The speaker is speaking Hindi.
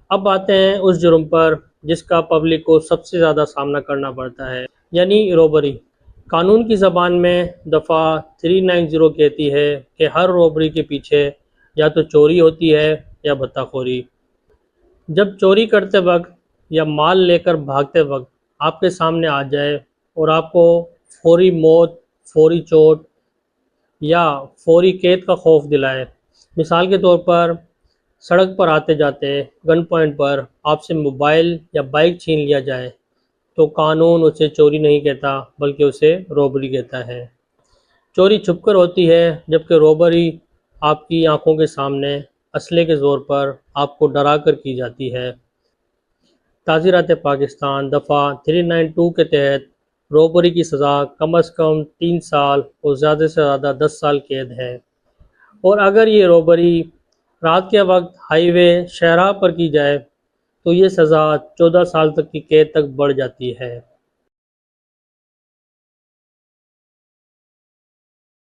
अब आते हैं उस जुर्म पर जिसका पब्लिक को सबसे ज़्यादा सामना करना पड़ता है, यानी रॉबरी। कानून की ज़बान में दफ़ा 390 कहती है कि हर रॉबरी के पीछे या तो चोरी होती है या भत्ताखोरी। जब चोरी करते वक्त या माल लेकर भागते वक्त आपके सामने आ जाए और आपको फौरी मौत, फौरी चोट या फौरी कैद का खौफ दिलाए, मिसाल के तौर पर सड़क पर आते जाते गन पॉइंट पर आपसे मोबाइल या बाइक छीन लिया जाए, तो कानून उसे चोरी नहीं कहता बल्कि उसे रॉबरी कहता है। चोरी छुपकर होती है, जबकि रॉबरी आपकी आंखों के सामने असले के ज़ोर पर आपको डरा कर की जाती है। ताज़ीरात पाकिस्तान दफ़ा 392 के तहत रॉबरी की सज़ा कम अज़ कम 3 साल और ज़्यादा से ज़्यादा 10 साल कैद है। और अगर ये रॉबरी रात के वक्त हाईवे शाहराह पर की जाए तो ये सज़ा 14 साल तक की कैद तक बढ़ जाती है।